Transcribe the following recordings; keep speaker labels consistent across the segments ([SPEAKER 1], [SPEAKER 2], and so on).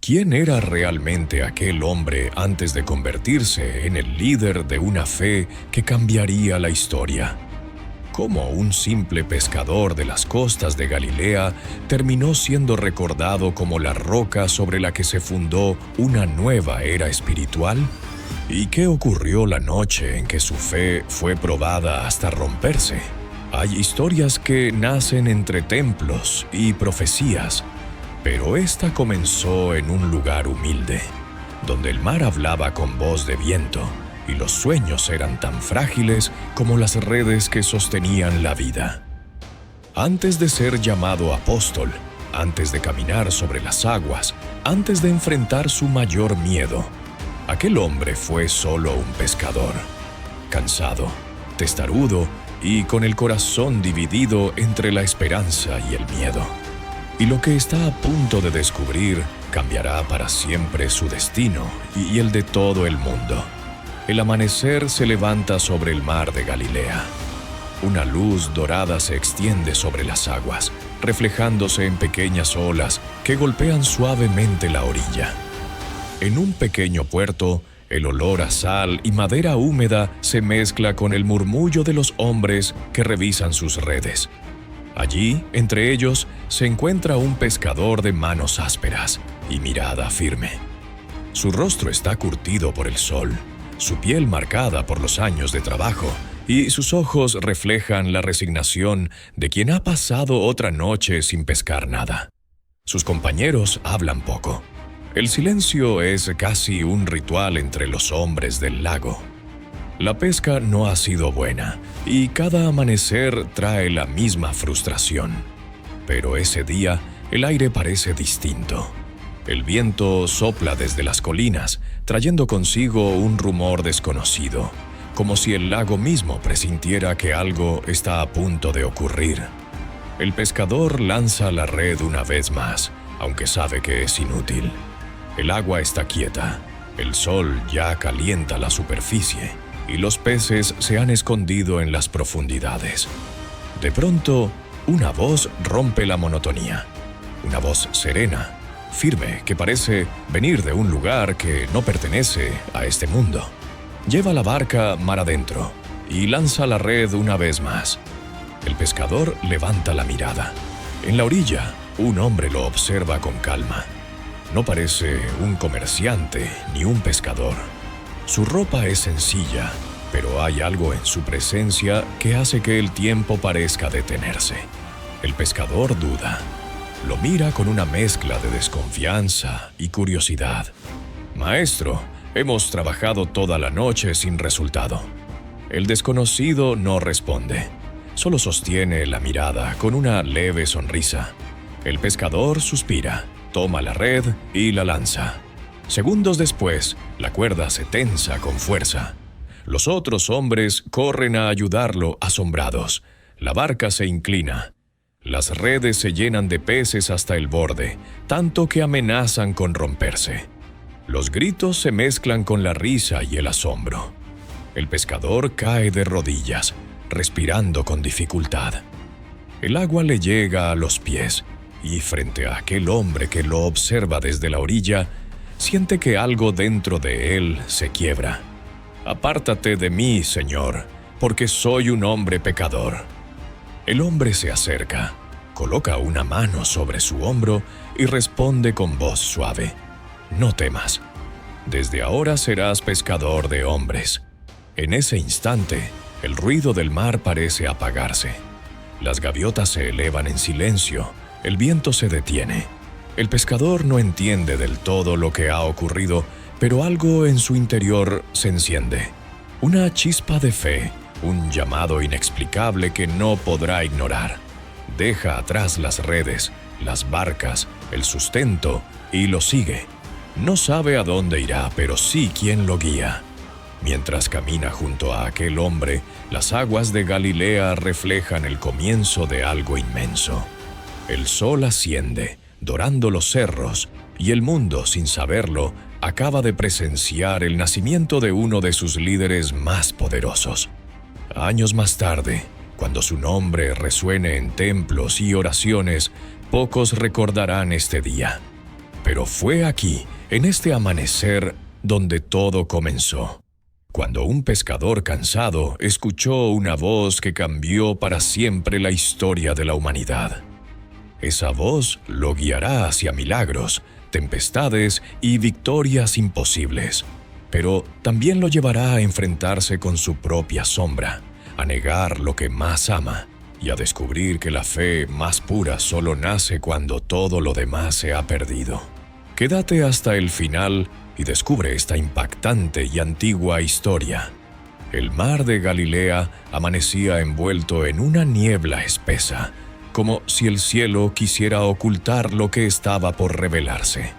[SPEAKER 1] ¿Quién era realmente aquel hombre antes de convertirse en el líder de una fe que cambiaría la historia? ¿Cómo un simple pescador de las costas de Galilea terminó siendo recordado como la roca sobre la que se fundó una nueva era espiritual? ¿Y qué ocurrió la noche en que su fe fue probada hasta romperse? Hay historias que nacen entre templos y profecías, pero esta comenzó en un lugar humilde, donde el mar hablaba con voz de viento y los sueños eran tan frágiles como las redes que sostenían la vida. Antes de ser llamado apóstol, antes de caminar sobre las aguas, antes de enfrentar su mayor miedo, aquel hombre fue solo un pescador, cansado, testarudo y con el corazón dividido entre la esperanza y el miedo. Y lo que está a punto de descubrir cambiará para siempre su destino y el de todo el mundo. El amanecer se levanta sobre el mar de Galilea. Una luz dorada se extiende sobre las aguas, reflejándose en pequeñas olas que golpean suavemente la orilla. En un pequeño puerto, el olor a sal y madera húmeda se mezcla con el murmullo de los hombres que revisan sus redes. Allí, entre ellos, se encuentra un pescador de manos ásperas y mirada firme. Su rostro está curtido por el sol, su piel marcada por los años de trabajo, y sus ojos reflejan la resignación de quien ha pasado otra noche sin pescar nada. Sus compañeros hablan poco. El silencio es casi un ritual entre los hombres del lago. La pesca no ha sido buena, y cada amanecer trae la misma frustración. Pero ese día, el aire parece distinto. El viento sopla desde las colinas, trayendo consigo un rumor desconocido, como si el lago mismo presintiera que algo está a punto de ocurrir. El pescador lanza la red una vez más, aunque sabe que es inútil. El agua está quieta, el sol ya calienta la superficie, y los peces se han escondido en las profundidades. De pronto, una voz rompe la monotonía. Una voz serena, firme, que parece venir de un lugar que no pertenece a este mundo. Lleva la barca mar adentro y lanza la red una vez más. El pescador levanta la mirada. En la orilla, un hombre lo observa con calma. No parece un comerciante ni un pescador. Su ropa es sencilla, pero hay algo en su presencia que hace que el tiempo parezca detenerse. El pescador duda. Lo mira con una mezcla de desconfianza y curiosidad. «Maestro, hemos trabajado toda la noche sin resultado». El desconocido no responde. Solo sostiene la mirada con una leve sonrisa. El pescador suspira, toma la red y la lanza. Segundos después, la cuerda se tensa con fuerza. Los otros hombres corren a ayudarlo asombrados. La barca se inclina. Las redes se llenan de peces hasta el borde, tanto que amenazan con romperse. Los gritos se mezclan con la risa y el asombro. El pescador cae de rodillas, respirando con dificultad. El agua le llega a los pies, y frente a aquel hombre que lo observa desde la orilla, siente que algo dentro de él se quiebra. «Apártate de mí, Señor, porque soy un hombre pecador». El hombre se acerca, coloca una mano sobre su hombro y responde con voz suave: «No temas. Desde ahora serás pescador de hombres». En ese instante, el ruido del mar parece apagarse. Las gaviotas se elevan en silencio, el viento se detiene. El pescador no entiende del todo lo que ha ocurrido, pero algo en su interior se enciende. Una chispa de fe, un llamado inexplicable que no podrá ignorar. Deja atrás las redes, las barcas, el sustento y lo sigue. No sabe a dónde irá, pero sí quién lo guía. Mientras camina junto a aquel hombre, las aguas de Galilea reflejan el comienzo de algo inmenso. El sol asciende, dorando los cerros, y el mundo, sin saberlo, acaba de presenciar el nacimiento de uno de sus líderes más poderosos. Años más tarde, cuando su nombre resuene en templos y oraciones, pocos recordarán este día. Pero fue aquí, en este amanecer, donde todo comenzó. Cuando un pescador cansado escuchó una voz que cambió para siempre la historia de la humanidad. Esa voz lo guiará hacia milagros, tempestades y victorias imposibles, pero también lo llevará a enfrentarse con su propia sombra, a negar lo que más ama y a descubrir que la fe más pura solo nace cuando todo lo demás se ha perdido. Quédate hasta el final y descubre esta impactante y antigua historia. El mar de Galilea amanecía envuelto en una niebla espesa, como si el cielo quisiera ocultar lo que estaba por revelarse.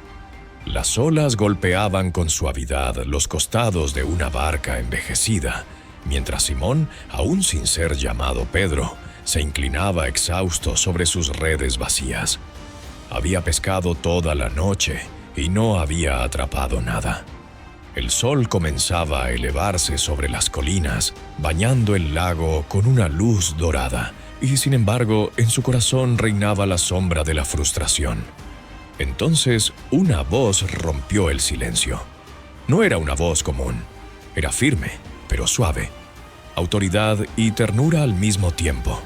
[SPEAKER 1] Las olas golpeaban con suavidad los costados de una barca envejecida, mientras Simón, aún sin ser llamado Pedro, se inclinaba exhausto sobre sus redes vacías. Había pescado toda la noche y no había atrapado nada. El sol comenzaba a elevarse sobre las colinas, bañando el lago con una luz dorada, y sin embargo, en su corazón reinaba la sombra de la frustración. Entonces, una voz rompió el silencio. No era una voz común, era firme, pero suave, autoridad y ternura al mismo tiempo.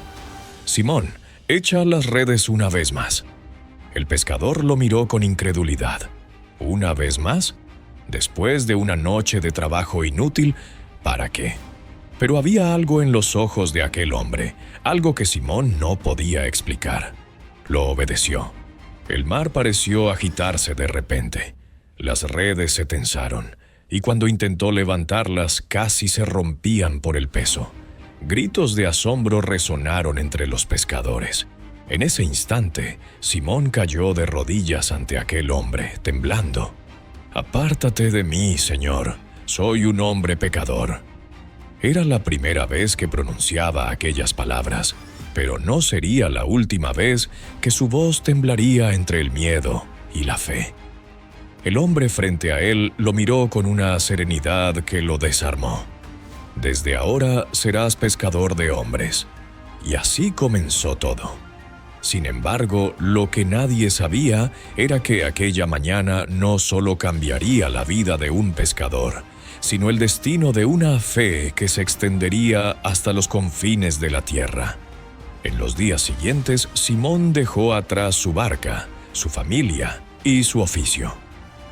[SPEAKER 1] Simón, echa las redes una vez más. El pescador lo miró con incredulidad. ¿Una vez más? Después de una noche de trabajo inútil, ¿para qué? Pero había algo en los ojos de aquel hombre, algo que Simón no podía explicar. Lo obedeció. El mar pareció agitarse de repente. Las redes se tensaron, y cuando intentó levantarlas casi se rompían por el peso. Gritos de asombro resonaron entre los pescadores. En ese instante, Simón cayó de rodillas ante aquel hombre, temblando. «Apártate de mí, Señor, soy un hombre pecador». Era la primera vez que pronunciaba aquellas palabras, pero no sería la última vez que su voz temblaría entre el miedo y la fe. El hombre frente a él lo miró con una serenidad que lo desarmó. «Desde ahora serás pescador de hombres». Y así comenzó todo. Sin embargo, lo que nadie sabía era que aquella mañana no solo cambiaría la vida de un pescador, sino el destino de una fe que se extendería hasta los confines de la tierra. En los días siguientes, Simón dejó atrás su barca, su familia y su oficio.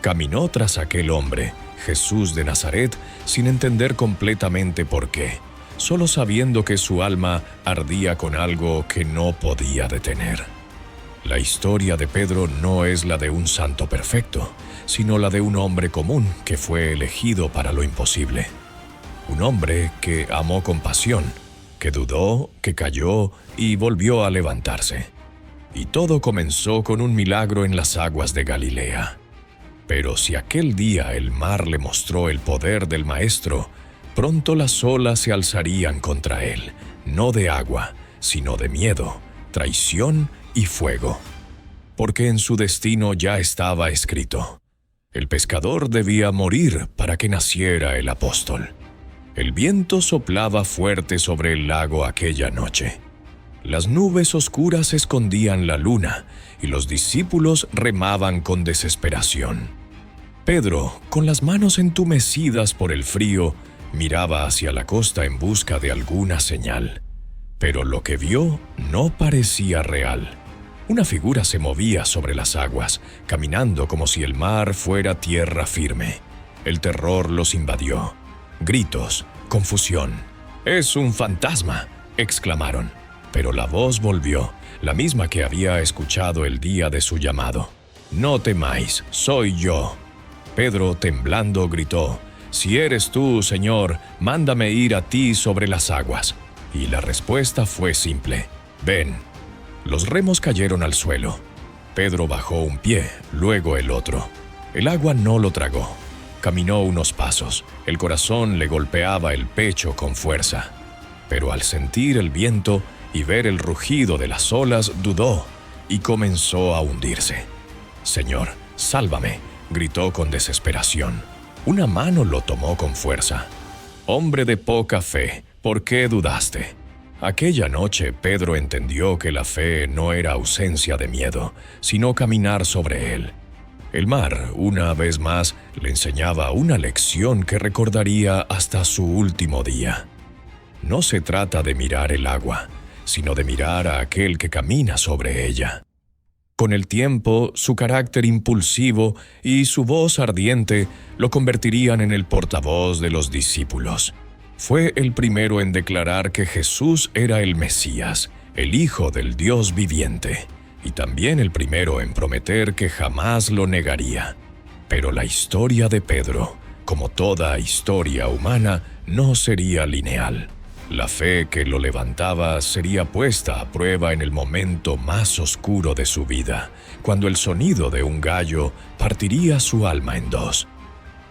[SPEAKER 1] Caminó tras aquel hombre, Jesús de Nazaret, sin entender completamente por qué, solo sabiendo que su alma ardía con algo que no podía detener. La historia de Pedro no es la de un santo perfecto, sino la de un hombre común que fue elegido para lo imposible. Un hombre que amó con pasión, que dudó, que cayó y volvió a levantarse. Y todo comenzó con un milagro en las aguas de Galilea. Pero si aquel día el mar le mostró el poder del Maestro, pronto las olas se alzarían contra él, no de agua, sino de miedo, traición y fuego. Porque en su destino ya estaba escrito. El pescador debía morir para que naciera el apóstol. El viento soplaba fuerte sobre el lago aquella noche. Las nubes oscuras escondían la luna y los discípulos remaban con desesperación. Pedro, con las manos entumecidas por el frío, miraba hacia la costa en busca de alguna señal. Pero lo que vio no parecía real. Una figura se movía sobre las aguas, caminando como si el mar fuera tierra firme. El terror los invadió. Gritos, confusión. «¡Es un fantasma!», exclamaron. Pero la voz volvió, la misma que había escuchado el día de su llamado. «No temáis, soy yo». Pedro, temblando, gritó: «Si eres tú, Señor, mándame ir a ti sobre las aguas». Y la respuesta fue simple: «Ven». Los remos cayeron al suelo. Pedro bajó un pie, luego el otro. El agua no lo tragó. Caminó unos pasos. El corazón le golpeaba el pecho con fuerza. Pero al sentir el viento y ver el rugido de las olas, dudó y comenzó a hundirse. «Señor, sálvame», gritó con desesperación. Una mano lo tomó con fuerza. «Hombre de poca fe, ¿por qué dudaste?». Aquella noche Pedro entendió que la fe no era ausencia de miedo, sino caminar sobre él. El mar, una vez más, le enseñaba una lección que recordaría hasta su último día. No se trata de mirar el agua, sino de mirar a aquel que camina sobre ella. Con el tiempo, su carácter impulsivo y su voz ardiente lo convertirían en el portavoz de los discípulos. Fue el primero en declarar que Jesús era el Mesías, el Hijo del Dios viviente, y también el primero en prometer que jamás lo negaría. Pero la historia de Pedro, como toda historia humana, no sería lineal. La fe que lo levantaba sería puesta a prueba en el momento más oscuro de su vida, cuando el sonido de un gallo partiría su alma en dos.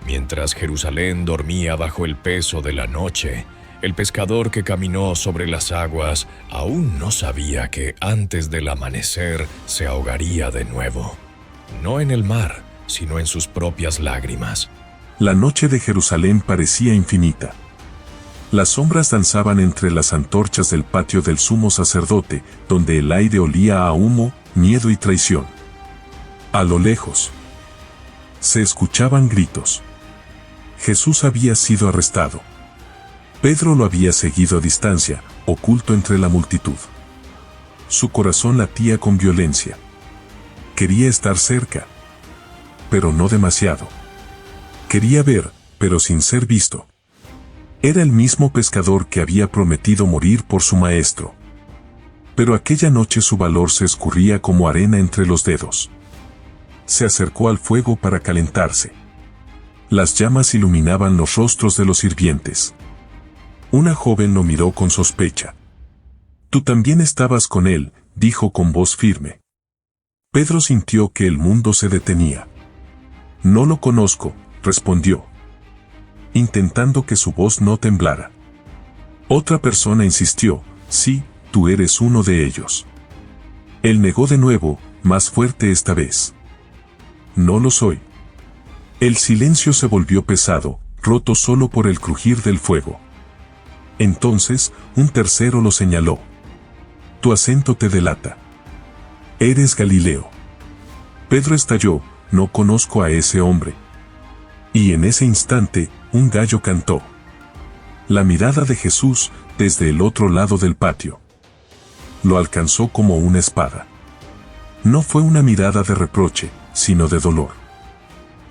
[SPEAKER 1] Mientras Jerusalén dormía bajo el peso de la noche, el pescador que caminó sobre las aguas aún no sabía que antes del amanecer se ahogaría de nuevo. No en el mar, sino en sus propias lágrimas.
[SPEAKER 2] La noche de Jerusalén parecía infinita. Las sombras danzaban entre las antorchas del patio del sumo sacerdote, donde el aire olía a humo, miedo y traición. A lo lejos se escuchaban gritos. Jesús había sido arrestado. Pedro lo había seguido a distancia, oculto entre la multitud. Su corazón latía con violencia. Quería estar cerca, pero no demasiado. Quería ver, pero sin ser visto. Era el mismo pescador que había prometido morir por su maestro. Pero aquella noche su valor se escurría como arena entre los dedos. Se acercó al fuego para calentarse. Las llamas iluminaban los rostros de los sirvientes. Una joven lo miró con sospecha. «Tú también estabas con él», dijo con voz firme. Pedro sintió que el mundo se detenía. «No lo conozco», respondió, intentando que su voz no temblara. Otra persona insistió, «Sí, tú eres uno de ellos». Él negó de nuevo, más fuerte esta vez. «No lo soy». El silencio se volvió pesado, roto solo por el crujir del fuego. Entonces, un tercero lo señaló. «Tu acento te delata. Eres Galileo». Pedro estalló, «No conozco a ese hombre». Y en ese instante, un gallo cantó. La mirada de Jesús, desde el otro lado del patio, lo alcanzó como una espada. No fue una mirada de reproche, sino de dolor.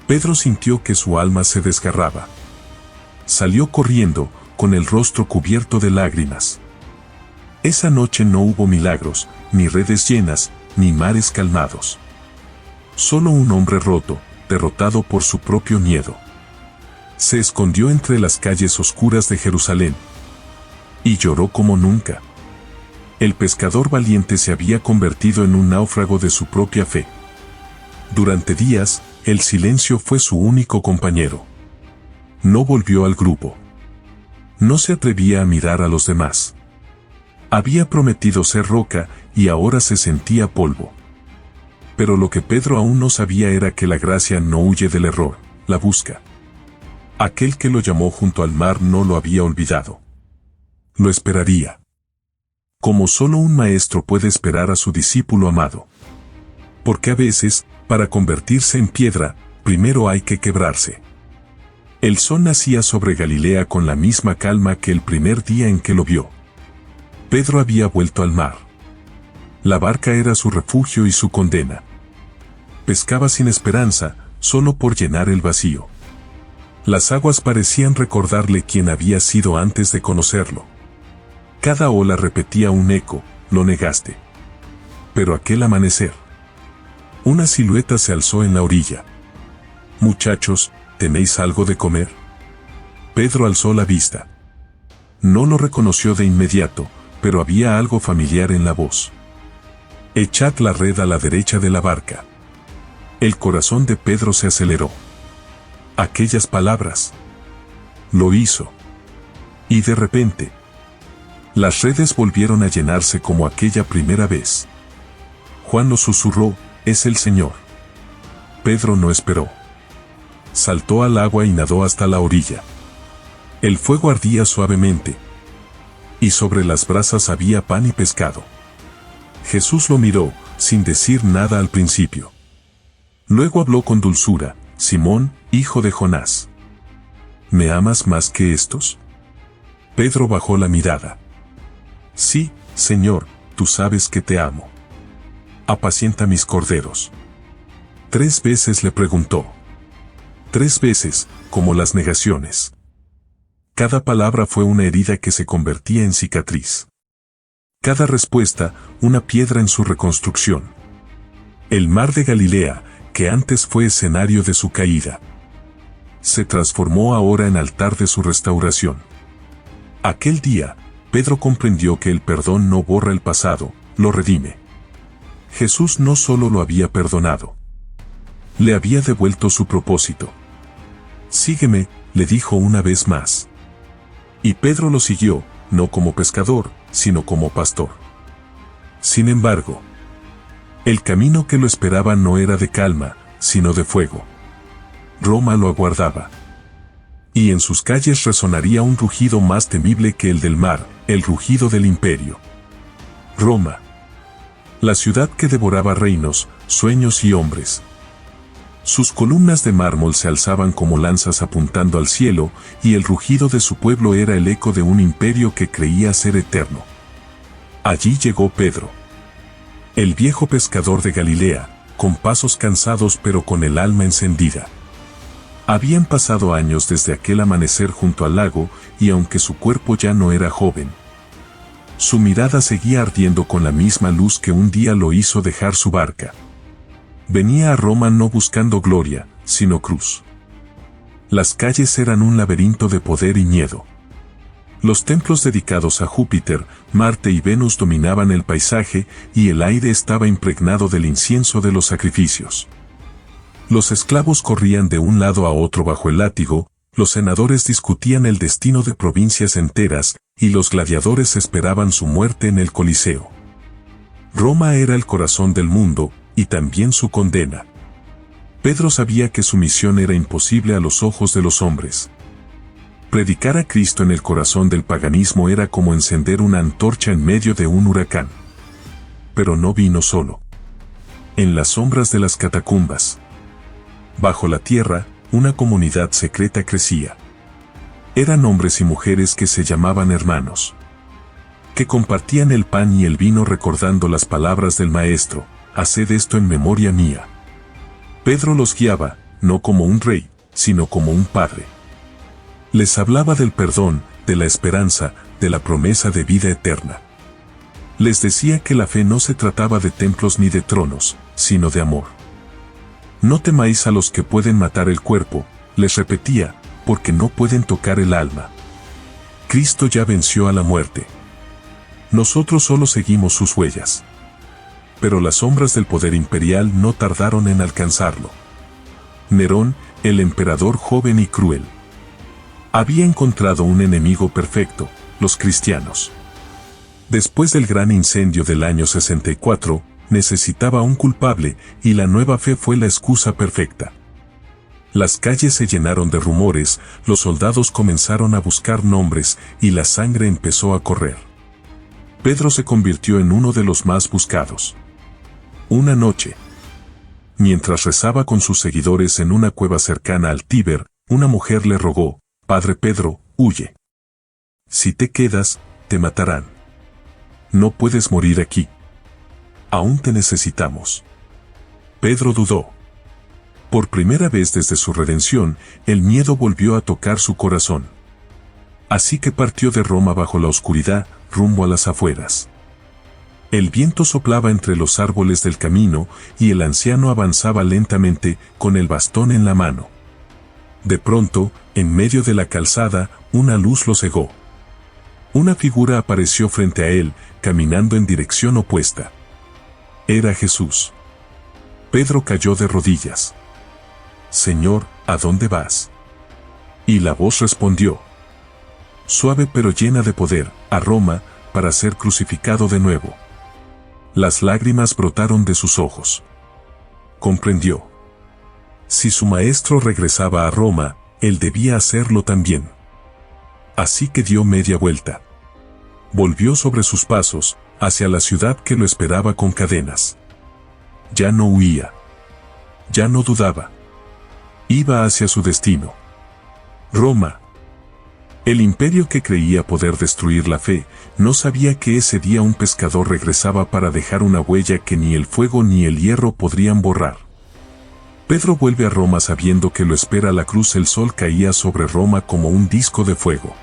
[SPEAKER 2] Pedro sintió que su alma se desgarraba. Salió corriendo, con el rostro cubierto de lágrimas. Esa noche no hubo milagros, ni redes llenas, ni mares calmados. Solo un hombre roto, derrotado por su propio miedo. Se escondió entre las calles oscuras de Jerusalén. Y lloró como nunca. El pescador valiente se había convertido en un náufrago de su propia fe. Durante días, el silencio fue su único compañero. No volvió al grupo. No se atrevía a mirar a los demás. Había prometido ser roca y ahora se sentía polvo. Pero lo que Pedro aún no sabía era que la gracia no huye del error, la busca. Aquel que lo llamó junto al mar no lo había olvidado. Lo esperaría. Como solo un maestro puede esperar a su discípulo amado. Porque a veces, para convertirse en piedra, primero hay que quebrarse. El sol nacía sobre Galilea con la misma calma que el primer día en que lo vio. Pedro había vuelto al mar. La barca era su refugio y su condena. Pescaba sin esperanza, solo por llenar el vacío. Las aguas parecían recordarle quién había sido antes de conocerlo. Cada ola repetía un eco, lo negaste. Pero aquel amanecer. Una silueta se alzó en la orilla. Muchachos, ¿tenéis algo de comer? Pedro alzó la vista. No lo reconoció de inmediato, pero había algo familiar en la voz. Echad la red a la derecha de la barca. El corazón de Pedro se aceleró. Aquellas palabras. Lo hizo. Y de repente, las redes volvieron a llenarse como aquella primera vez. Juan lo susurró, es el Señor. Pedro no esperó. Saltó al agua y nadó hasta la orilla. El fuego ardía suavemente. Y sobre las brasas había pan y pescado. Jesús lo miró, sin decir nada al principio. Luego habló con dulzura: Simón, hijo de Jonás, ¿me amas más que estos? Pedro bajó la mirada. Sí, Señor, tú sabes que te amo. Apacienta mis corderos. 3 veces le preguntó. 3 veces, como las negaciones. Cada palabra fue una herida que se convertía en cicatriz. Cada respuesta, una piedra en su reconstrucción. El mar de Galilea, que antes fue escenario de su caída, se transformó ahora en altar de su restauración. Aquel día, Pedro comprendió que el perdón no borra el pasado, lo redime. Jesús no solo lo había perdonado, le había devuelto su propósito. Sígueme, le dijo una vez más. Y Pedro lo siguió, no como pescador, sino como pastor. Sin embargo, el camino que lo esperaba no era de calma, sino de fuego. Roma lo aguardaba. Y en sus calles resonaría un rugido más temible que el del mar, el rugido del imperio. Roma, la ciudad que devoraba reinos, sueños y hombres. Sus columnas de mármol se alzaban como lanzas apuntando al cielo, y el rugido de su pueblo era el eco de un imperio que creía ser eterno. Allí llegó Pedro, el viejo pescador de Galilea, con pasos cansados pero con el alma encendida. Habían pasado años desde aquel amanecer junto al lago, y aunque su cuerpo ya no era joven, su mirada seguía ardiendo con la misma luz que un día lo hizo dejar su barca. Venía a Roma no buscando gloria, sino cruz. Las calles eran un laberinto de poder y miedo. Los templos dedicados a Júpiter, Marte y Venus dominaban el paisaje, y el aire estaba impregnado del incienso de los sacrificios. Los esclavos corrían de un lado a otro bajo el látigo, los senadores discutían el destino de provincias enteras, y los gladiadores esperaban su muerte en el Coliseo. Roma era el corazón del mundo, y también su condena. Pedro sabía que su misión era imposible a los ojos de los hombres. Predicar a Cristo en el corazón del paganismo era como encender una antorcha en medio de un huracán. Pero no vino solo. En las sombras de las catacumbas, bajo la tierra, una comunidad secreta crecía. Eran hombres y mujeres que se llamaban hermanos, que compartían el pan y el vino recordando las palabras del Maestro: haced esto en memoria mía. Pedro los guiaba, no como un rey, sino como un padre. Les hablaba del perdón, de la esperanza, de la promesa de vida eterna. Les decía que la fe no se trataba de templos ni de tronos, sino de amor. No temáis a los que pueden matar el cuerpo, les repetía, porque no pueden tocar el alma. Cristo ya venció a la muerte. Nosotros solo seguimos sus huellas. Pero las sombras del poder imperial no tardaron en alcanzarlo. Nerón, el emperador joven y cruel, había encontrado un enemigo perfecto: los cristianos. Después del gran incendio del año 64, necesitaba un culpable, y la nueva fe fue la excusa perfecta. Las calles se llenaron de rumores, los soldados comenzaron a buscar nombres, y la sangre empezó a correr. Pedro se convirtió en uno de los más buscados. Una noche, mientras rezaba con sus seguidores en una cueva cercana al Tíber, una mujer le rogó: Padre Pedro, huye. Si te quedas, te matarán. No puedes morir aquí. Aún te necesitamos. Pedro dudó. Por primera vez desde su redención, el miedo volvió a tocar su corazón. Así que partió de Roma bajo la oscuridad, rumbo a las afueras. El viento soplaba entre los árboles del camino, y el anciano avanzaba lentamente, con el bastón en la mano. De pronto, en medio de la calzada, una luz lo cegó. Una figura apareció frente a él, caminando en dirección opuesta. Era Jesús. Pedro cayó de rodillas. Señor, ¿a dónde vas? Y la voz respondió, suave pero llena de poder: a Roma, para ser crucificado de nuevo. Las lágrimas brotaron de sus ojos. Comprendió. Si su maestro regresaba a Roma, él debía hacerlo también. Así que dio media vuelta. Volvió sobre sus pasos, hacia la ciudad que lo esperaba con cadenas. Ya no huía. Ya no dudaba. Iba hacia su destino. Roma. El imperio que creía poder destruir la fe, no sabía que ese día un pescador regresaba para dejar una huella que ni el fuego ni el hierro podrían borrar. Pedro vuelve a Roma sabiendo que lo espera la cruz. El sol caía sobre Roma como un disco de fuego.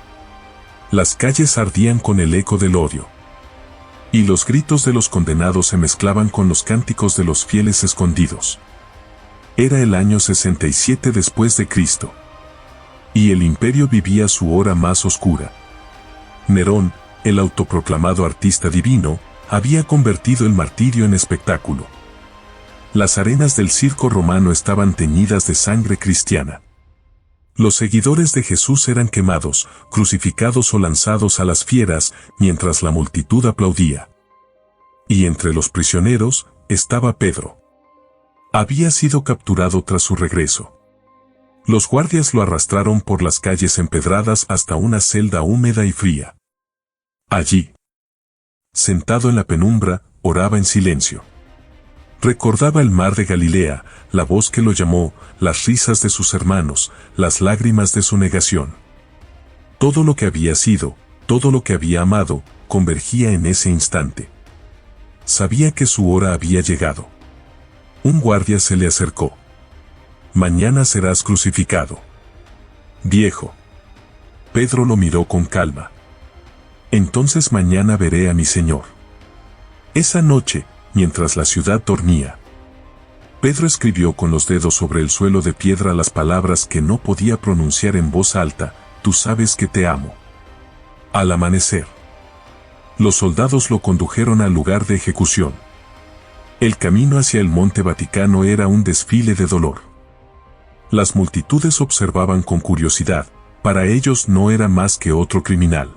[SPEAKER 2] Las calles ardían con el eco del odio. Y los gritos de los condenados se mezclaban con los cánticos de los fieles escondidos. Era el año 67 después de Cristo. Y el imperio vivía su hora más oscura. Nerón, el autoproclamado artista divino, había convertido el martirio en espectáculo. Las arenas del circo romano estaban teñidas de sangre cristiana. Los seguidores de Jesús eran quemados, crucificados o lanzados a las fieras, mientras la multitud aplaudía. Y entre los prisioneros estaba Pedro. Había sido capturado tras su regreso. Los guardias lo arrastraron por las calles empedradas hasta una celda húmeda y fría. Allí, sentado en la penumbra, oraba en silencio. Recordaba el mar de Galilea, la voz que lo llamó, las risas de sus hermanos, las lágrimas de su negación. Todo lo que había sido, todo lo que había amado, convergía en ese instante. Sabía que su hora había llegado. Un guardia se le acercó. Mañana serás crucificado. Viejo. Pedro lo miró con calma. Entonces mañana veré a mi Señor. Esa noche, mientras la ciudad dormía, Pedro escribió con los dedos sobre el suelo de piedra las palabras que no podía pronunciar en voz alta: tú sabes que te amo. Al amanecer, los soldados lo condujeron al lugar de ejecución. El camino hacia el Monte Vaticano era un desfile de dolor. Las multitudes observaban con curiosidad, para ellos no era más que otro criminal.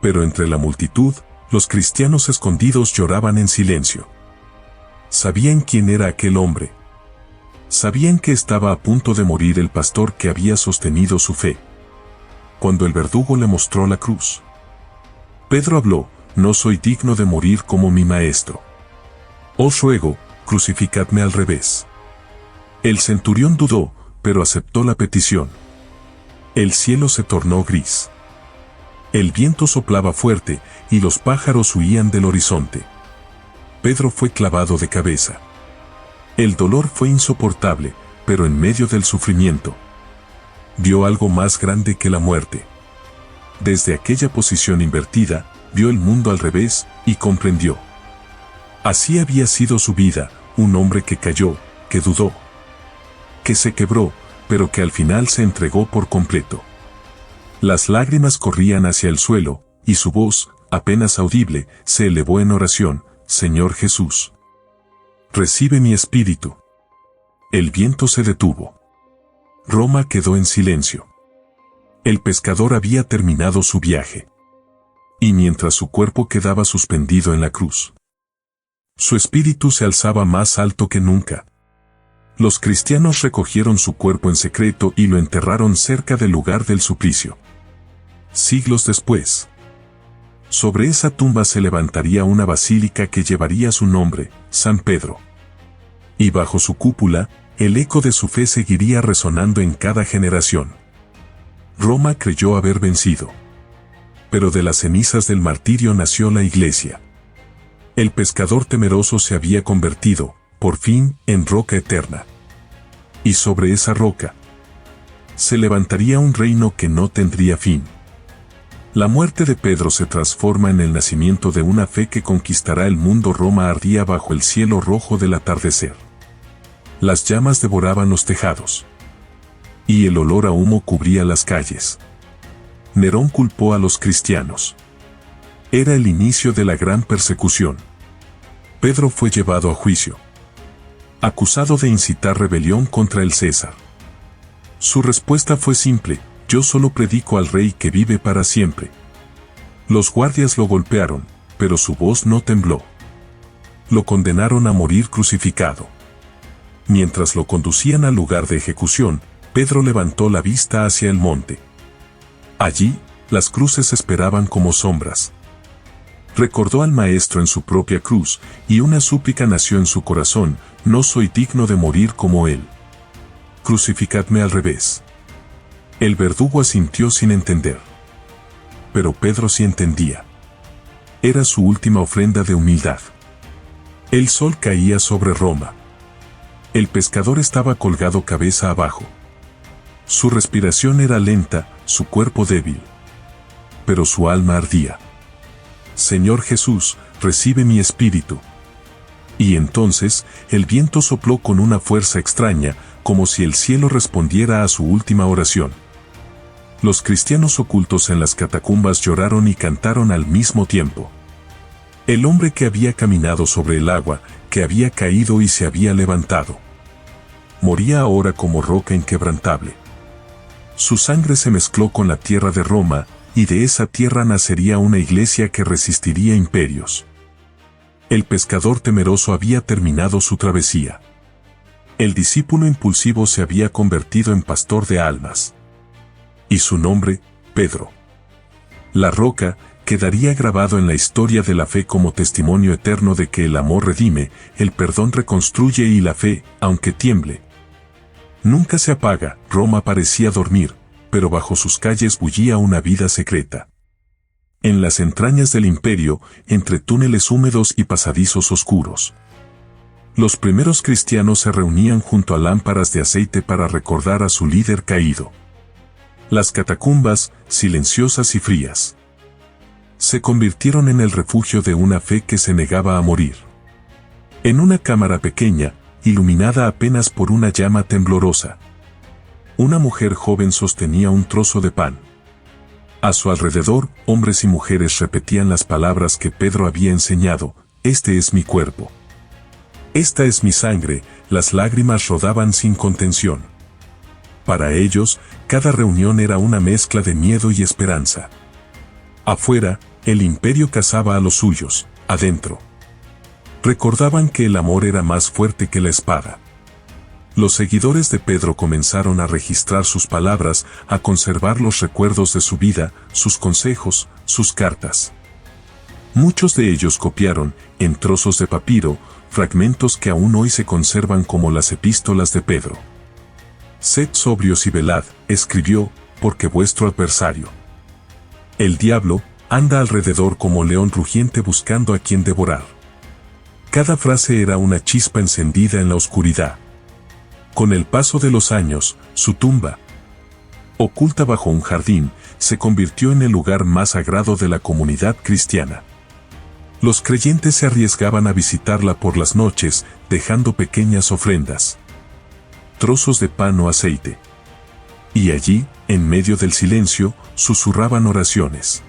[SPEAKER 2] Pero entre la multitud, los cristianos escondidos lloraban en silencio. Sabían quién era aquel hombre. Sabían que estaba a punto de morir el pastor que había sostenido su fe. Cuando el verdugo le mostró la cruz, Pedro habló: no soy digno de morir como mi maestro. Os ruego, crucificadme al revés. El centurión dudó, pero aceptó la petición. El cielo se tornó gris. El viento soplaba fuerte, y los pájaros huían del horizonte. Pedro fue clavado de cabeza. El dolor fue insoportable, pero en medio del sufrimiento, vio algo más grande que la muerte. Desde aquella posición invertida, vio el mundo al revés, y comprendió. Así había sido su vida, un hombre que cayó, que dudó, que se quebró, pero que al final se entregó por completo. Las lágrimas corrían hacia el suelo, y su voz, apenas audible, se elevó en oración: Señor Jesús, recibe mi espíritu. El viento se detuvo. Roma quedó en silencio. El pescador había terminado su viaje. Y mientras su cuerpo quedaba suspendido en la cruz, su espíritu se alzaba más alto que nunca. Los cristianos recogieron su cuerpo en secreto y lo enterraron cerca del lugar del suplicio. Siglos después, sobre esa tumba se levantaría una basílica que llevaría su nombre, San Pedro. Y bajo su cúpula, el eco de su fe seguiría resonando en cada generación. Roma creyó haber vencido. Pero de las cenizas del martirio nació la Iglesia. El pescador temeroso se había convertido, por fin, en roca eterna. Y sobre esa roca se levantaría un reino que no tendría fin. La muerte de Pedro se transforma en el nacimiento de una fe que conquistará el mundo. Roma ardía bajo el cielo rojo del atardecer. Las llamas devoraban los tejados. Y el olor a humo cubría las calles. Nerón culpó a los cristianos. Era el inicio de la gran persecución. Pedro fue llevado a juicio, acusado de incitar rebelión contra el César. Su respuesta fue simple: yo solo predico al rey que vive para siempre. Los guardias lo golpearon, pero su voz no tembló. Lo condenaron a morir crucificado. Mientras lo conducían al lugar de ejecución, Pedro levantó la vista hacia el monte. Allí, las cruces esperaban como sombras. Recordó al Maestro en su propia cruz, y una súplica nació en su corazón: no soy digno de morir como él. Crucificadme al revés. El verdugo asintió sin entender. Pero Pedro sí entendía. Era su última ofrenda de humildad. El sol caía sobre Roma. El pescador estaba colgado cabeza abajo. Su respiración era lenta, su cuerpo débil. Pero su alma ardía. Señor Jesús, recibe mi espíritu. Y entonces, el viento sopló con una fuerza extraña, como si el cielo respondiera a su última oración. Los cristianos ocultos en las catacumbas lloraron y cantaron al mismo tiempo. El hombre que había caminado sobre el agua, que había caído y se había levantado, moría ahora como roca inquebrantable. Su sangre se mezcló con la tierra de Roma, y de esa tierra nacería una iglesia que resistiría imperios. El pescador temeroso había terminado su travesía. El discípulo impulsivo se había convertido en pastor de almas. Y su nombre, Pedro. La roca, quedaría grabado en la historia de la fe como testimonio eterno de que el amor redime, el perdón reconstruye y la fe, aunque tiemble, nunca se apaga. Roma parecía dormir, pero bajo sus calles bullía una vida secreta. En las entrañas del imperio, entre túneles húmedos y pasadizos oscuros, los primeros cristianos se reunían junto a lámparas de aceite para recordar a su líder caído. Las catacumbas, silenciosas y frías, se convirtieron en el refugio de una fe que se negaba a morir. En una cámara pequeña, iluminada apenas por una llama temblorosa, una mujer joven sostenía un trozo de pan. A su alrededor, hombres y mujeres repetían las palabras que Pedro había enseñado: este es mi cuerpo. Esta es mi sangre. Las lágrimas rodaban sin contención. Para ellos, cada reunión era una mezcla de miedo y esperanza. Afuera, el imperio cazaba a los suyos. Adentro, recordaban que el amor era más fuerte que la espada. Los seguidores de Pedro comenzaron a registrar sus palabras, a conservar los recuerdos de su vida, sus consejos, sus cartas. Muchos de ellos copiaron, en trozos de papiro, fragmentos que aún hoy se conservan como las epístolas de Pedro. Sed sobrios y velad, escribió, porque vuestro adversario, el diablo, anda alrededor como león rugiente buscando a quien devorar. Cada frase era una chispa encendida en la oscuridad. Con el paso de los años, su tumba, oculta bajo un jardín, se convirtió en el lugar más sagrado de la comunidad cristiana. Los creyentes se arriesgaban a visitarla por las noches, dejando pequeñas ofrendas, trozos de pan o aceite. Y allí, en medio del silencio, susurraban oraciones.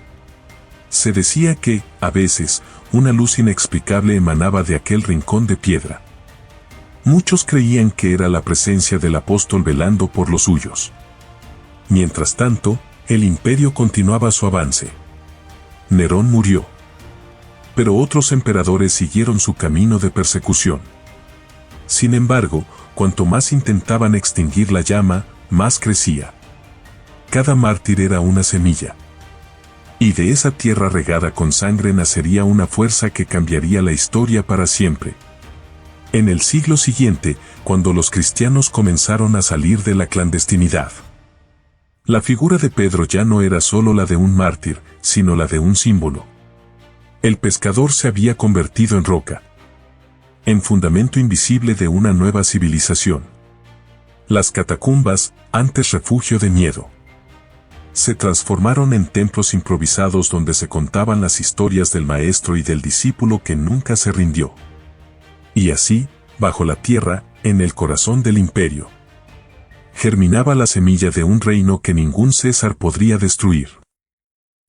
[SPEAKER 2] Se decía que, a veces, una luz inexplicable emanaba de aquel rincón de piedra. Muchos creían que era la presencia del apóstol velando por los suyos. Mientras tanto, el imperio continuaba su avance. Nerón murió. Pero otros emperadores siguieron su camino de persecución. Sin embargo, cuanto más intentaban extinguir la llama, más crecía. Cada mártir era una semilla. Y de esa tierra regada con sangre nacería una fuerza que cambiaría la historia para siempre. En el siglo siguiente, cuando los cristianos comenzaron a salir de la clandestinidad, la figura de Pedro ya no era solo la de un mártir, sino la de un símbolo. El pescador se había convertido en roca, en fundamento invisible de una nueva civilización. Las catacumbas, antes refugio de miedo, se transformaron en templos improvisados donde se contaban las historias del maestro y del discípulo que nunca se rindió. Y así, bajo la tierra, en el corazón del imperio, germinaba la semilla de un reino que ningún César podría destruir.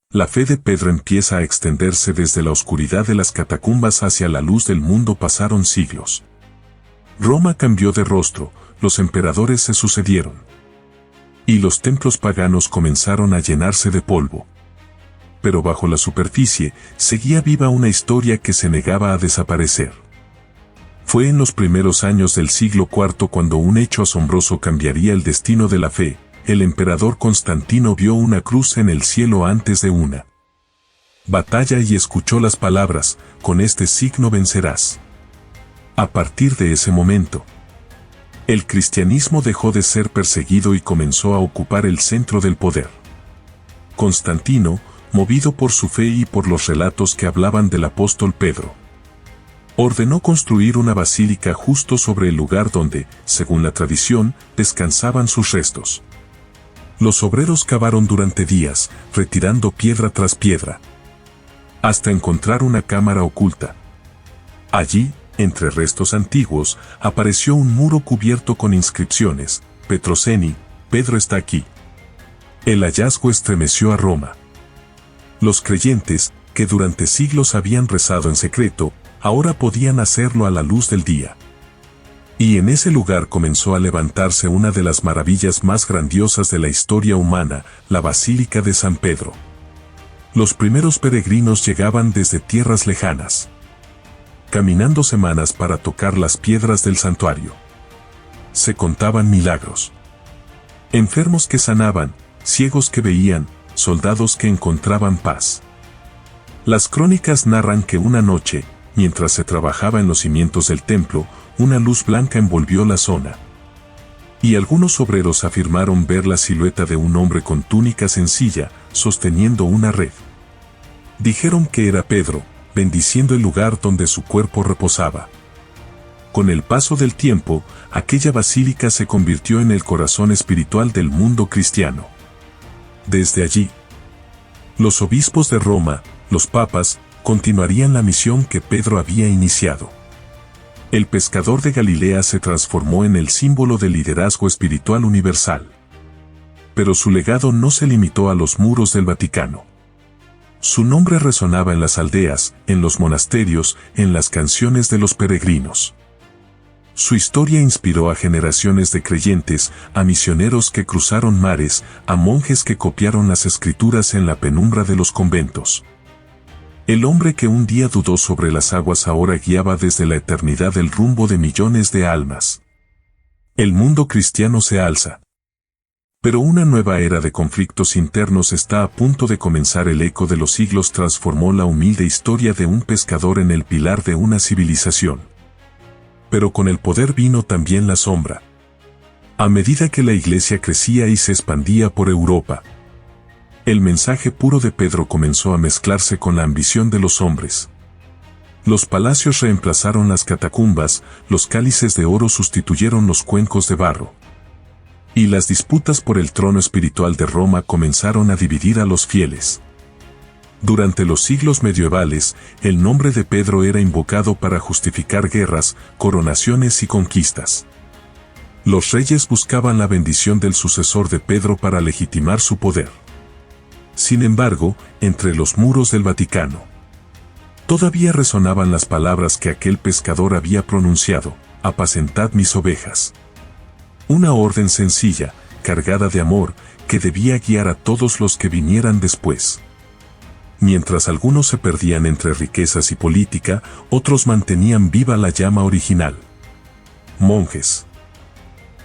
[SPEAKER 2] La fe de Pedro empieza a extenderse desde la oscuridad de las catacumbas hacia la luz del mundo. Pasaron siglos. Roma cambió de rostro, los emperadores se sucedieron. Y los templos paganos comenzaron a llenarse de polvo. Pero bajo la superficie, seguía viva una historia que se negaba a desaparecer. Fue en los primeros años del siglo IV cuando un hecho asombroso cambiaría el destino de la fe. El emperador Constantino vio una cruz en el cielo antes de una batalla y escuchó las palabras: con este signo vencerás. A partir de ese momento, el cristianismo dejó de ser perseguido y comenzó a ocupar el centro del poder. Constantino, movido por su fe y por los relatos que hablaban del apóstol Pedro, ordenó construir una basílica justo sobre el lugar donde, según la tradición, descansaban sus restos. Los obreros cavaron durante días, retirando piedra tras piedra, hasta encontrar una cámara oculta. Allí, entre restos antiguos, apareció un muro cubierto con inscripciones: Petroceni, Pedro está aquí. El hallazgo estremeció a Roma. Los creyentes, que durante siglos habían rezado en secreto, ahora podían hacerlo a la luz del día. Y en ese lugar comenzó a levantarse una de las maravillas más grandiosas de la historia humana, la Basílica de San Pedro. Los primeros peregrinos llegaban desde tierras lejanas, caminando semanas para tocar las piedras del santuario. Se contaban milagros. Enfermos que sanaban, ciegos que veían, soldados que encontraban paz. Las crónicas narran que una noche, mientras se trabajaba en los cimientos del templo, una luz blanca envolvió la zona. Y algunos obreros afirmaron ver la silueta de un hombre con túnica sencilla, sosteniendo una red. Dijeron que era Pedro, bendiciendo el lugar donde su cuerpo reposaba. Con el paso del tiempo, aquella basílica se convirtió en el corazón espiritual del mundo cristiano. Desde allí, los obispos de Roma, los papas, continuarían la misión que Pedro había iniciado. El pescador de Galilea se transformó en el símbolo del liderazgo espiritual universal. Pero su legado no se limitó a los muros del Vaticano. Su nombre resonaba en las aldeas, en los monasterios, en las canciones de los peregrinos. Su historia inspiró a generaciones de creyentes, a misioneros que cruzaron mares, a monjes que copiaron las escrituras en la penumbra de los conventos. El hombre que un día dudó sobre las aguas ahora guiaba desde la eternidad el rumbo de millones de almas. El mundo cristiano se alza. Pero una nueva era de conflictos internos está a punto de comenzar. El eco de los siglos transformó la humilde historia de un pescador en el pilar de una civilización. Pero con el poder vino también la sombra. A medida que la iglesia crecía y se expandía por Europa, el mensaje puro de Pedro comenzó a mezclarse con la ambición de los hombres. Los palacios reemplazaron las catacumbas, los cálices de oro sustituyeron los cuencos de barro. Y las disputas por el trono espiritual de Roma comenzaron a dividir a los fieles. Durante los siglos medievales, el nombre de Pedro era invocado para justificar guerras, coronaciones y conquistas. Los reyes buscaban la bendición del sucesor de Pedro para legitimar su poder. Sin embargo, entre los muros del Vaticano, todavía resonaban las palabras que aquel pescador había pronunciado: apacentad mis ovejas. Una orden sencilla, cargada de amor, que debía guiar a todos los que vinieran después. Mientras algunos se perdían entre riquezas y política, otros mantenían viva la llama original. Monjes,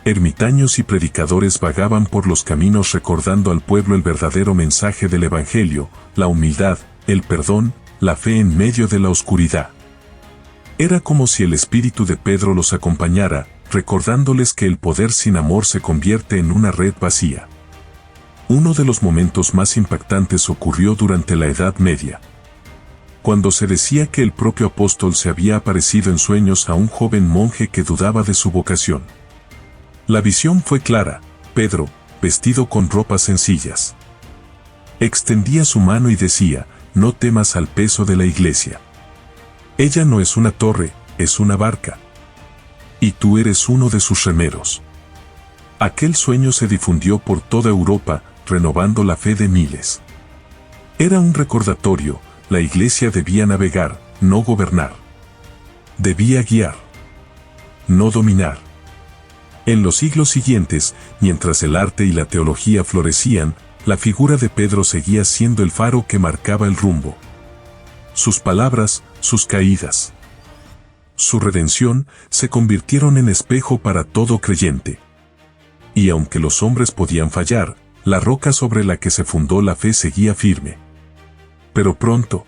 [SPEAKER 2] ermitaños y predicadores vagaban por los caminos recordando al pueblo el verdadero mensaje del Evangelio: la humildad, el perdón, la fe en medio de la oscuridad. Era como si el espíritu de Pedro los acompañara, recordándoles que el poder sin amor se convierte en una red vacía. Uno de los momentos más impactantes ocurrió durante la Edad Media, cuando se decía que el propio apóstol se había aparecido en sueños a un joven monje que dudaba de su vocación. La visión fue clara: Pedro, vestido con ropas sencillas, extendía su mano y decía: no temas al peso de la iglesia. Ella no es una torre, es una barca. Y tú eres uno de sus remeros. Aquel sueño se difundió por toda Europa, renovando la fe de miles. Era un recordatorio: la iglesia debía navegar, no gobernar. Debía guiar, no dominar. En los siglos siguientes, mientras el arte y la teología florecían, la figura de Pedro seguía siendo el faro que marcaba el rumbo. Sus palabras, sus caídas, su redención, se convirtieron en espejo para todo creyente. Y aunque los hombres podían fallar, la roca sobre la que se fundó la fe seguía firme. Pero pronto,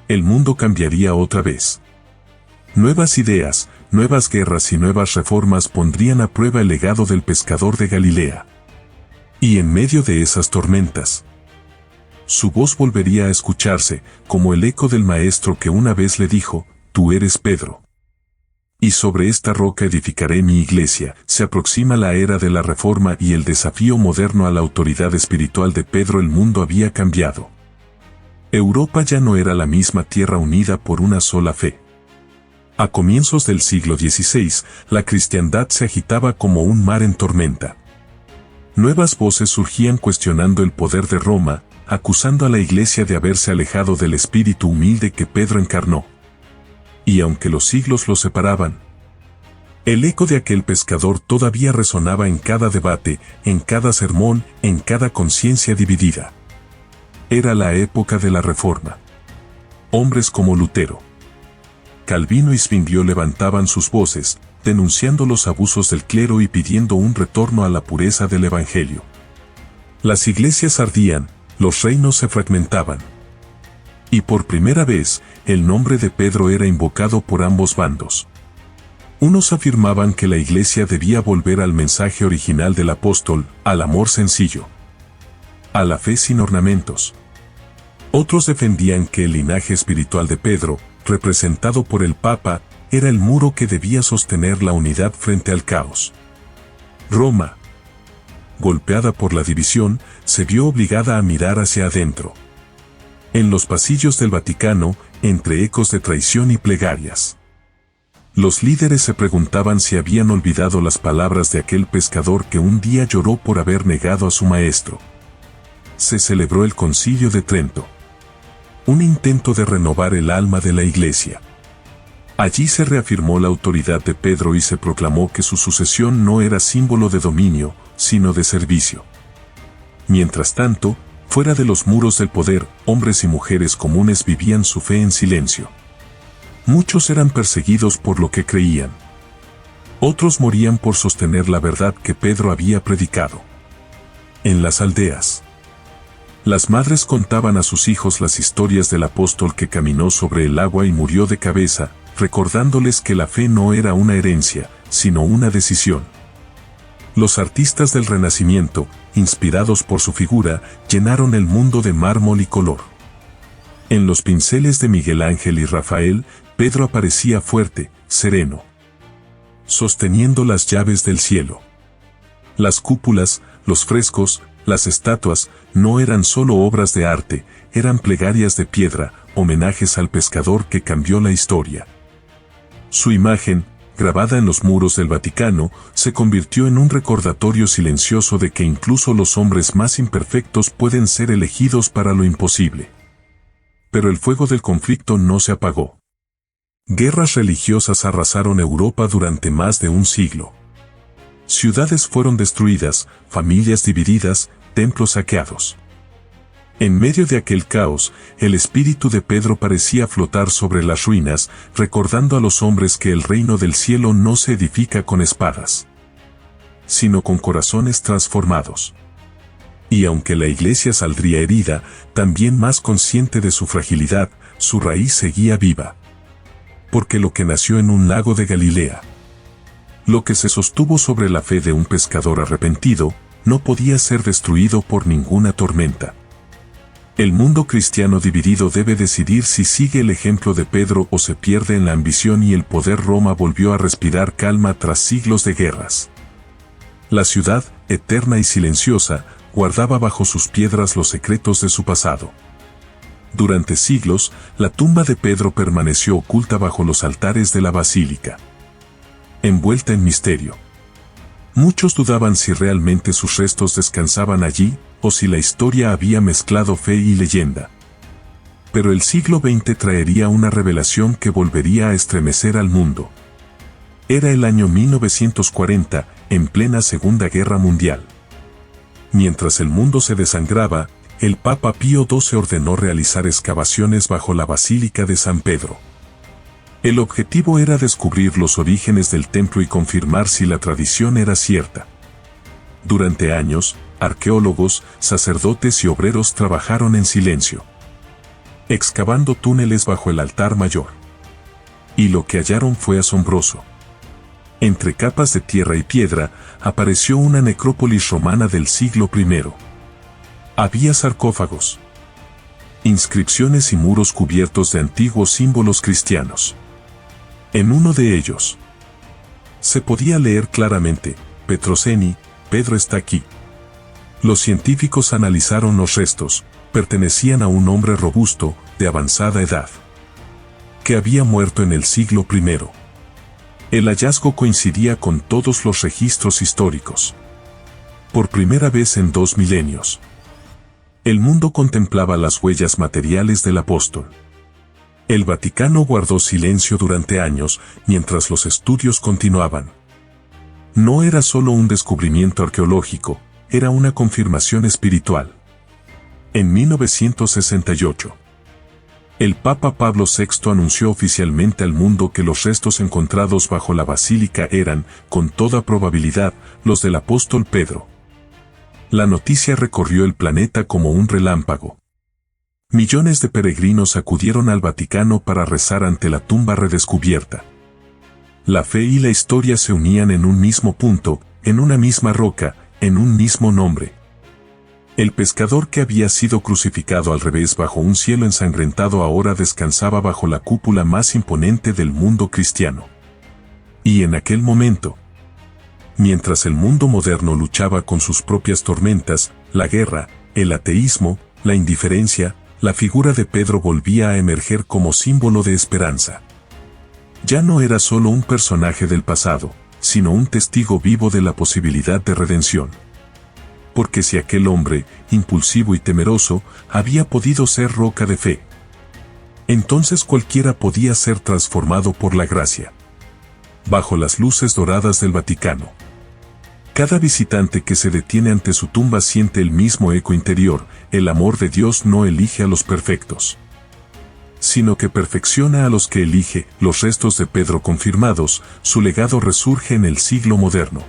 [SPEAKER 2] el mundo cambiaría otra vez. Nuevas ideas, nuevas guerras y nuevas reformas pondrían a prueba el legado del pescador de Galilea. Y en medio de esas tormentas, su voz volvería a escucharse, como el eco del maestro que una vez le dijo: «Tú eres Pedro. Y sobre esta roca edificaré mi iglesia». Se aproxima la era de la Reforma y el desafío moderno a la autoridad espiritual de Pedro. El mundo había cambiado. Europa ya no era la misma tierra unida por una sola fe. A comienzos del siglo XVI, la cristiandad se agitaba como un mar en tormenta. Nuevas voces surgían cuestionando el poder de Roma, acusando a la iglesia de haberse alejado del espíritu humilde que Pedro encarnó. Y aunque los siglos los separaban, el eco de aquel pescador todavía resonaba en cada debate, en cada sermón, en cada conciencia dividida. Era la época de la Reforma. Hombres como Lutero, Calvino y Zwinglio levantaban sus voces, denunciando los abusos del clero y pidiendo un retorno a la pureza del Evangelio. Las iglesias ardían, los reinos se fragmentaban. Y por primera vez, el nombre de Pedro era invocado por ambos bandos. Unos afirmaban que la iglesia debía volver al mensaje original del apóstol, al amor sencillo, a la fe sin ornamentos. Otros defendían que el linaje espiritual de Pedro, representado por el Papa, era el muro que debía sostener la unidad frente al caos. Roma, golpeada por la división, se vio obligada a mirar hacia adentro. En los pasillos del Vaticano, entre ecos de traición y plegarias, los líderes se preguntaban si habían olvidado las palabras de aquel pescador que un día lloró por haber negado a su maestro. Se celebró el Concilio de Trento, un intento de renovar el alma de la Iglesia. Allí se reafirmó la autoridad de Pedro y se proclamó que su sucesión no era símbolo de dominio, sino de servicio. Mientras tanto, fuera de los muros del poder, hombres y mujeres comunes vivían su fe en silencio. Muchos eran perseguidos por lo que creían. Otros morían por sostener la verdad que Pedro había predicado. En las aldeas, las madres contaban a sus hijos las historias del apóstol que caminó sobre el agua y murió de cabeza, recordándoles que la fe no era una herencia, sino una decisión. Los artistas del Renacimiento, inspirados por su figura, llenaron el mundo de mármol y color. En los pinceles de Miguel Ángel y Rafael, Pedro aparecía fuerte, sereno, sosteniendo las llaves del cielo. Las cúpulas, los frescos, las estatuas, no eran solo obras de arte, eran plegarias de piedra, homenajes al pescador que cambió la historia. Su imagen, grabada en los muros del Vaticano, se convirtió en un recordatorio silencioso de que incluso los hombres más imperfectos pueden ser elegidos para lo imposible. Pero el fuego del conflicto no se apagó. Guerras religiosas arrasaron Europa durante más de un siglo. Ciudades fueron destruidas, familias divididas, templos saqueados. En medio de aquel caos, el espíritu de Pedro parecía flotar sobre las ruinas, recordando a los hombres que el reino del cielo no se edifica con espadas, sino con corazones transformados. Y aunque la iglesia saldría herida, también más consciente de su fragilidad, su raíz seguía viva. Porque lo que nació en un lago de Galilea, lo que se sostuvo sobre la fe de un pescador arrepentido, no podía ser destruido por ninguna tormenta. El mundo cristiano dividido debe decidir si sigue el ejemplo de Pedro o se pierde en la ambición y el poder. Roma volvió a respirar calma tras siglos de guerras. La ciudad, eterna y silenciosa, guardaba bajo sus piedras los secretos de su pasado. Durante siglos, la tumba de Pedro permaneció oculta bajo los altares de la basílica, envuelta en misterio. Muchos dudaban si realmente sus restos descansaban allí, o si la historia había mezclado fe y leyenda. Pero el siglo XX traería una revelación que volvería a estremecer al mundo. Era el año 1940, en plena Segunda Guerra Mundial. Mientras el mundo se desangraba, el Papa Pío XII ordenó realizar excavaciones bajo la Basílica de San Pedro. El objetivo era descubrir los orígenes del templo y confirmar si la tradición era cierta. Durante años, arqueólogos, sacerdotes y obreros trabajaron en silencio, excavando túneles bajo el altar mayor, Y lo que hallaron fue asombroso. Entre capas de tierra y piedra, apareció una necrópolis romana del siglo I. Había sarcófagos, inscripciones y muros cubiertos de antiguos símbolos cristianos. En uno de ellos se podía leer claramente: Petroceni, Pedro está aquí. Los científicos analizaron los restos. Pertenecían a un hombre robusto, de avanzada edad, que había muerto en el siglo I. El hallazgo coincidía con todos los registros históricos. Por primera vez en 2 milenios, el mundo contemplaba las huellas materiales del apóstol. El Vaticano guardó silencio durante años mientras los estudios continuaban. No era solo un descubrimiento arqueológico, era una confirmación espiritual. En 1968, el Papa Pablo VI anunció oficialmente al mundo que los restos encontrados bajo la basílica eran, con toda probabilidad, los del apóstol Pedro. La noticia recorrió el planeta como un relámpago. Millones de peregrinos acudieron al Vaticano para rezar ante la tumba redescubierta. La fe y la historia se unían en un mismo punto, en una misma roca, en un mismo nombre. El pescador que había sido crucificado al revés bajo un cielo ensangrentado ahora descansaba bajo la cúpula más imponente del mundo cristiano. Y en aquel momento, mientras el mundo moderno luchaba con sus propias tormentas, la guerra, el ateísmo, la indiferencia, la figura de Pedro volvía a emerger como símbolo de esperanza. Ya no era solo un personaje del pasado, sino un testigo vivo de la posibilidad de redención. Porque si aquel hombre, impulsivo y temeroso, había podido ser roca de fe, entonces cualquiera podía ser transformado por la gracia. Bajo las luces doradas del Vaticano, cada visitante que se detiene ante su tumba siente el mismo eco interior: el amor de Dios no elige a los perfectos, sino que perfecciona a los que elige. Los restos de Pedro confirmados, su legado resurge en el siglo moderno.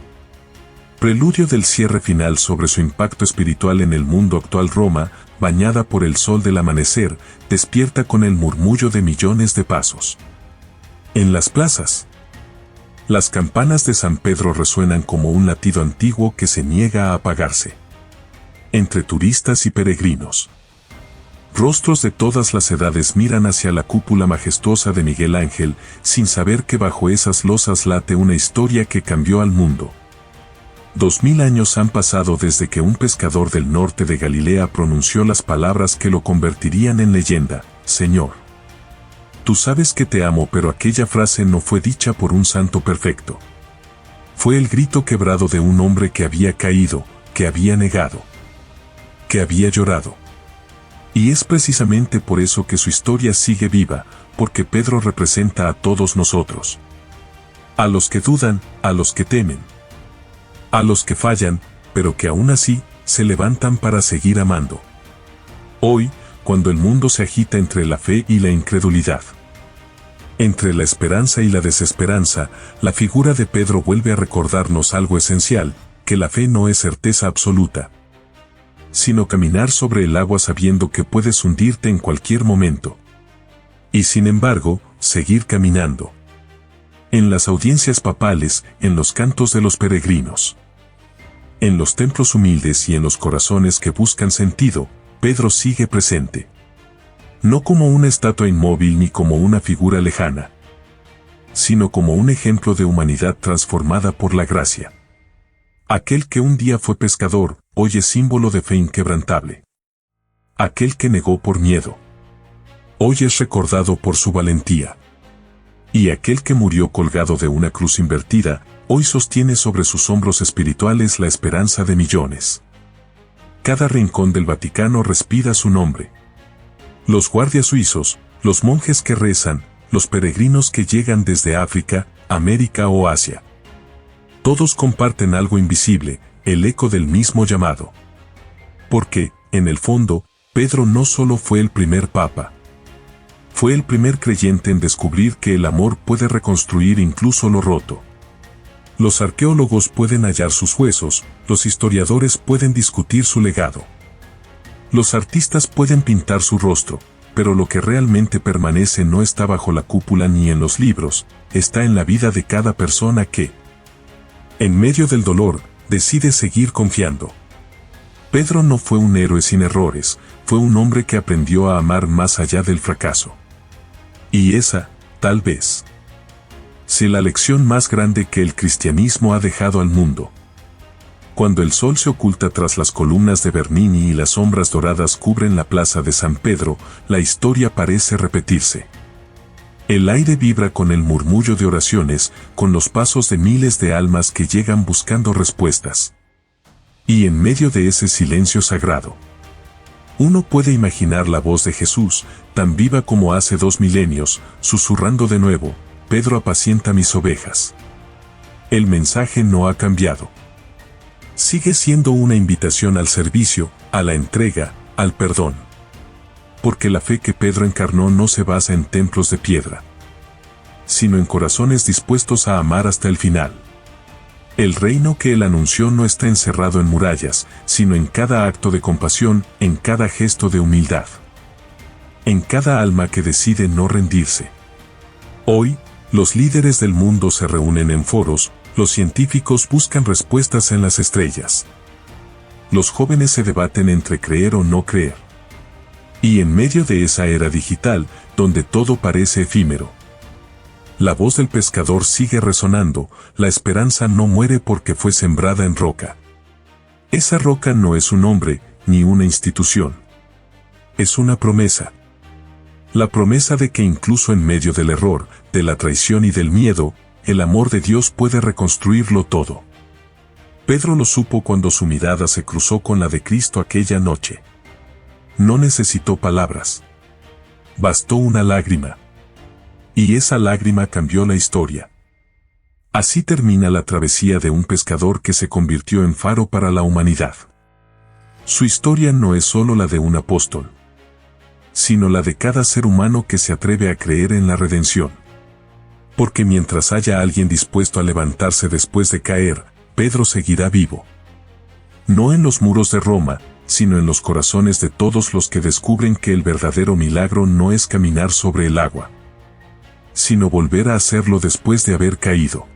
[SPEAKER 2] Preludio del cierre final sobre su impacto espiritual en el mundo actual. Roma, bañada por el sol del amanecer, despierta con el murmullo de millones de pasos. En las plazas, las campanas de San Pedro resuenan como un latido antiguo que se niega a apagarse. Entre turistas y peregrinos, rostros de todas las edades miran hacia la cúpula majestuosa de Miguel Ángel, sin saber que bajo esas losas late una historia que cambió al mundo. 2000 años han pasado desde que un pescador del norte de Galilea pronunció las palabras que lo convertirían en leyenda: Señor, tú sabes que te amo. Pero aquella frase no fue dicha por un santo perfecto. Fue el grito quebrado de un hombre que había caído, que había negado, que había llorado. Y es precisamente por eso que su historia sigue viva, porque Pedro representa a todos nosotros. A los que dudan, a los que temen, a los que fallan, pero que aún así se levantan para seguir amando. Hoy, cuando el mundo se agita entre la fe y la incredulidad, entre la esperanza y la desesperanza, la figura de Pedro vuelve a recordarnos algo esencial: que la fe no es certeza absoluta, sino caminar sobre el agua sabiendo que puedes hundirte en cualquier momento. Y sin embargo, seguir caminando. En las audiencias papales, en los cantos de los peregrinos, en los templos humildes y en los corazones que buscan sentido, Pedro sigue presente. No como una estatua inmóvil ni como una figura lejana, sino como un ejemplo de humanidad transformada por la gracia. Aquel que un día fue pescador, hoy es símbolo de fe inquebrantable. Aquel que negó por miedo, hoy es recordado por su valentía. Y aquel que murió colgado de una cruz invertida, hoy sostiene sobre sus hombros espirituales la esperanza de millones. Cada rincón del Vaticano respira su nombre. Los guardias suizos, los monjes que rezan, los peregrinos que llegan desde África, América o Asia. Todos comparten algo invisible, el eco del mismo llamado. Porque, en el fondo, Pedro no solo fue el primer papa, fue el primer creyente en descubrir que el amor puede reconstruir incluso lo roto. Los arqueólogos pueden hallar sus huesos, los historiadores pueden discutir su legado. Los artistas pueden pintar su rostro, pero lo que realmente permanece no está bajo la cúpula ni en los libros, está en la vida de cada persona que, en medio del dolor, decide seguir confiando. Pedro no fue un héroe sin errores, fue un hombre que aprendió a amar más allá del fracaso. Y esa, tal vez, sea la lección más grande que el cristianismo ha dejado al mundo. Cuando el sol se oculta tras las columnas de Bernini y las sombras doradas cubren la plaza de San Pedro, la historia parece repetirse. El aire vibra con el murmullo de oraciones, con los pasos de miles de almas que llegan buscando respuestas. Y en medio de ese silencio sagrado, uno puede imaginar la voz de Jesús, tan viva como hace 2 milenios, susurrando de nuevo: Pedro, apacienta mis ovejas. El mensaje no ha cambiado. Sigue siendo una invitación al servicio, a la entrega, al perdón. Porque la fe que Pedro encarnó no se basa en templos de piedra, sino en corazones dispuestos a amar hasta el final. El reino que él anunció no está encerrado en murallas, sino en cada acto de compasión, en cada gesto de humildad, en cada alma que decide no rendirse. Hoy, los líderes del mundo se reúnen en foros, los científicos buscan respuestas en las estrellas. Los jóvenes se debaten entre creer o no creer. Y en medio de esa era digital, donde todo parece efímero, la voz del pescador sigue resonando, la esperanza no muere porque fue sembrada en roca. Esa roca no es un hombre, ni una institución. Es una promesa. La promesa de que incluso en medio del error, de la traición y del miedo, el amor de Dios puede reconstruirlo todo. Pedro lo supo cuando su mirada se cruzó con la de Cristo aquella noche. No necesitó palabras. Bastó una lágrima. Y esa lágrima cambió la historia. Así termina la travesía de un pescador que se convirtió en faro para la humanidad. Su historia no es solo la de un apóstol, sino la de cada ser humano que se atreve a creer en la redención. Porque mientras haya alguien dispuesto a levantarse después de caer, Pedro seguirá vivo. No en los muros de Roma, sino en los corazones de todos los que descubren que el verdadero milagro no es caminar sobre el agua, sino volver a hacerlo después de haber caído.